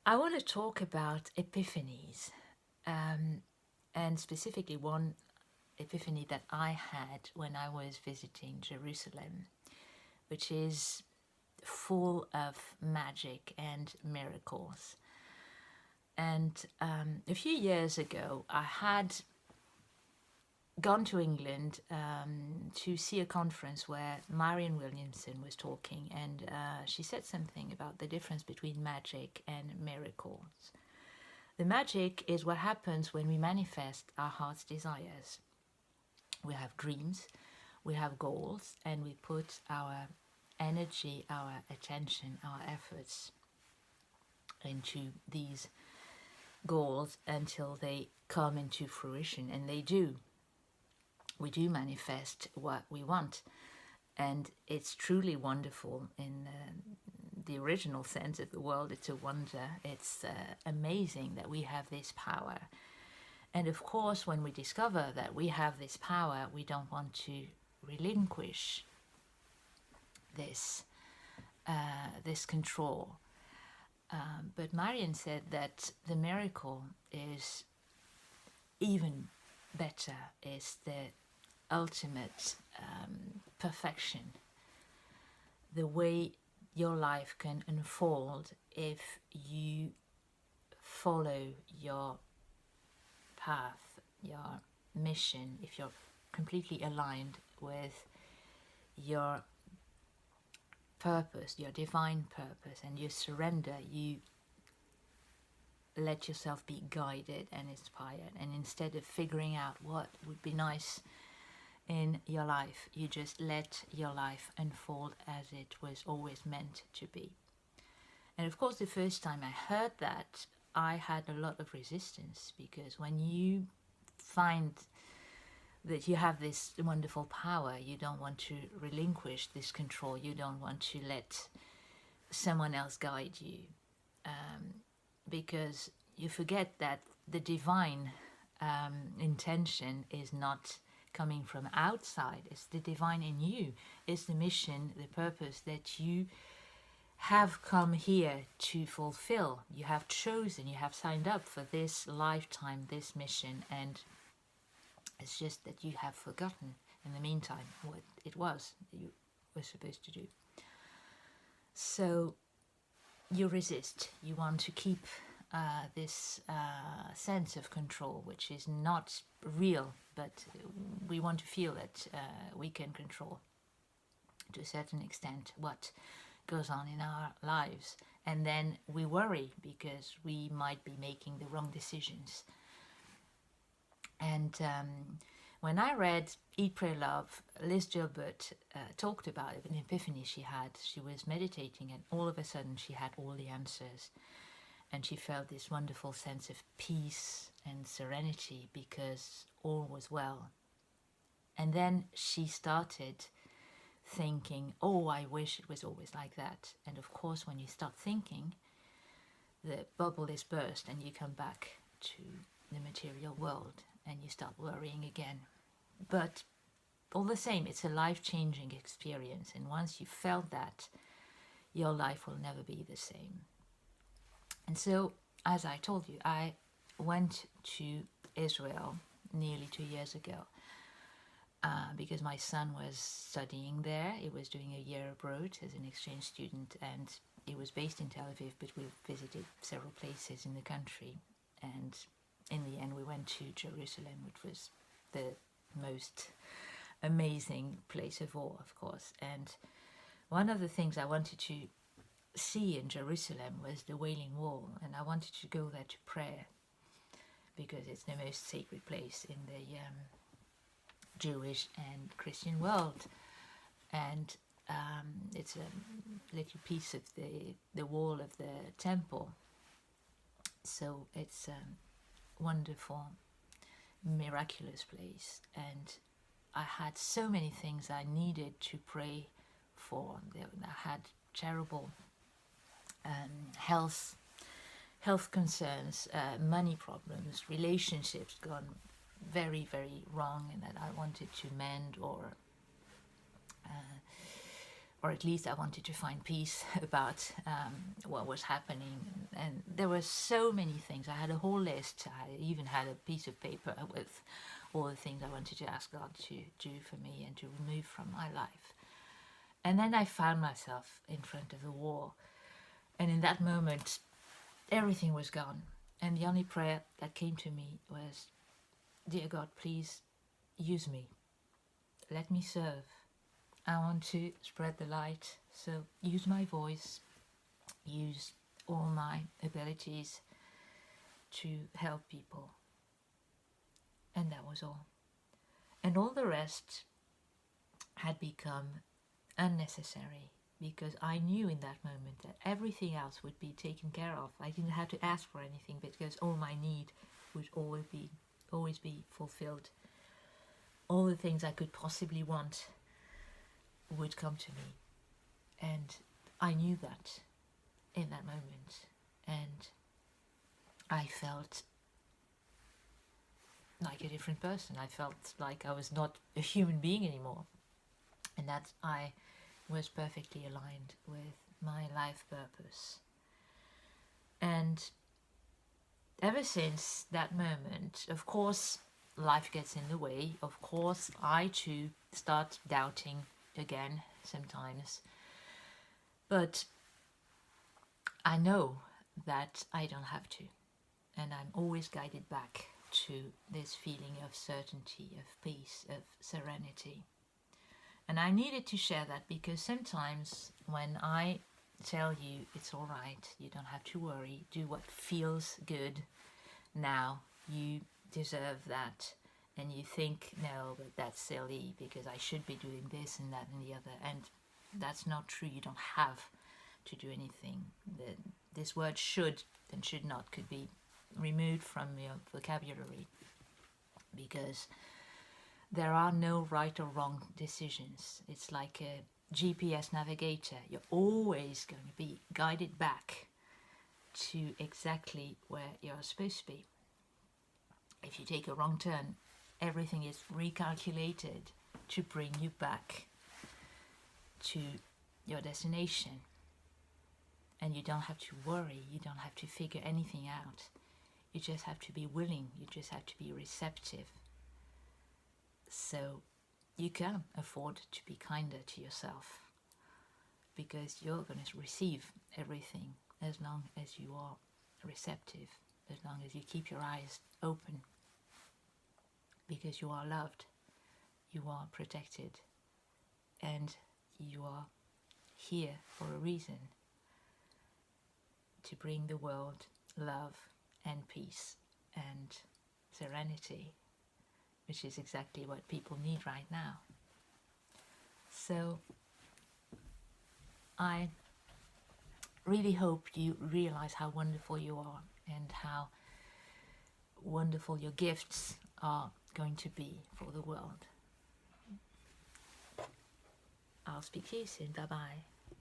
I want to talk about epiphanies, and specifically one epiphany that I had when I was visiting Jerusalem, which is full of magic and miracles. And a few years ago, I had gone to England to see a conference where Marianne Williamson was talking, and she said something about the difference between magic and miracles. The magic is what happens when we manifest our heart's desires. We have dreams, we have goals, and we put our energy, our attention, our efforts into these goals until they come into fruition, and they do. We do manifest what we want, and it's truly wonderful in the original sense of the word. It's a wonder. It's amazing that we have this power. And of course, when we discover that we have this power, we don't want to relinquish this this control. But Marian said that the miracle is even better, is the ultimate perfection, the way your life can unfold if you follow your path, your mission, if you're completely aligned with your purpose, your divine purpose, and you surrender, you let yourself be guided and inspired. And instead of figuring out what would be nice in your life, you just let your life unfold as it was always meant to be. And of course, the first time I heard that, I had a lot of resistance, because when you find that you have this wonderful power, you don't want to relinquish this control, you don't want to let someone else guide you, because you forget that the divine intention is not coming from outside, it's the divine in you, it's the mission, the purpose that you have come here to fulfill. You have chosen, you have signed up for this lifetime, this mission, and it's just that you have forgotten in the meantime what it was that you were supposed to do. So you resist, you want to keep this sense of control, which is not real, but we want to feel that we can control to a certain extent what goes on in our lives. And then we worry because we might be making the wrong decisions. And when I read Eat, Pray, Love, Liz Gilbert talked about it, an epiphany she had. She was meditating, and all of a sudden she had all the answers. And she felt this wonderful sense of peace and serenity because all was well. And then she started thinking, oh, I wish it was always like that. And of course, when you start thinking, the bubble is burst and you come back to the material world and you start worrying again. But all the same, it's a life-changing experience. And once you felt that, your life will never be the same. And so, as I told you, I went to Israel nearly 2 years ago because my son was studying there. He was doing a year abroad as an exchange student, and he was based in Tel Aviv, but we visited several places in the country. And in the end, we went to Jerusalem, which was the most amazing place of all, of course. And one of the things I wanted to see in Jerusalem was the Wailing Wall, and I wanted to go there to pray because it's the most sacred place in the Jewish and Christian world, and it's a little piece of the wall of the temple, so it's a wonderful, miraculous place. And I had so many things I needed to pray for. I had terrible health concerns, money problems, relationships gone very, very wrong, and that I wanted to mend or or at least I wanted to find peace about what was happening. And there were so many things. I had a whole list. I even had a piece of paper with all the things I wanted to ask God to do for me and to remove from my life. And then I found myself in front of the wall. And in that moment, everything was gone. And the only prayer that came to me was, "Dear God, please use me. Let me serve. I want to spread the light. So use my voice, use all my abilities to help people." And that was all. And all the rest had become unnecessary, because I knew in that moment that everything else would be taken care of. I didn't have to ask for anything, because all my need would always be fulfilled. All the things I could possibly want would come to me. And I knew that in that moment. And I felt like a different person. I felt like I was not a human being anymore. And that I was perfectly aligned with my life purpose. And ever since that moment, of course, life gets in the way. Of course, I too start doubting again sometimes. But I know that I don't have to. And I'm always guided back to this feeling of certainty, of peace, of serenity. And I needed to share that, because sometimes when I tell you it's all right, you don't have to worry, do what feels good now, you deserve that, and you think, no, but that's silly because I should be doing this and that and the other. And that's not true. You don't have to do anything. This word should and should not could be removed from your vocabulary, because there are no right or wrong decisions. It's like a GPS navigator. You're always going to be guided back to exactly where you're supposed to be. If you take a wrong turn, everything is recalculated to bring you back to your destination. And you don't have to worry, you don't have to figure anything out. You just have to be willing, you just have to be receptive. So you can afford to be kinder to yourself, because you're going to receive everything as long as you are receptive, as long as you keep your eyes open, because you are loved, you are protected, and you are here for a reason, to bring the world love and peace and serenity, which is exactly what people need right now. So I really hope you realize how wonderful you are and how wonderful your gifts are going to be for the world. I'll speak to you soon. Bye bye.